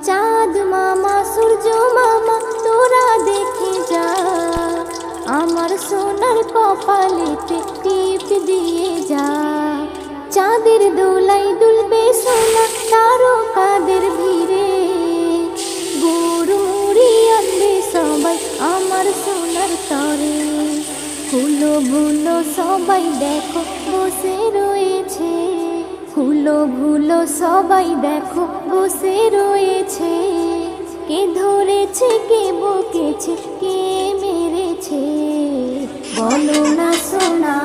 চাঁদ মামা সূর্য মামা তোরা দেখে যা, আমার সোনার কপালেতে টিপ দিয়ে যা। চাঁদের দোলাই দুলবে সোনা তারকাদের ভিড়ে, গুড় মুড়ি আনবে সবাই আমার সোনার তরে। ফুলগুলো সবাই দেখো বসে রয়েছে, ফুলগুলো সবাই দেখো বসে রয়েছে। কে ধরেছে কে বকেছে কে মেরেছে, বলো না সোনা।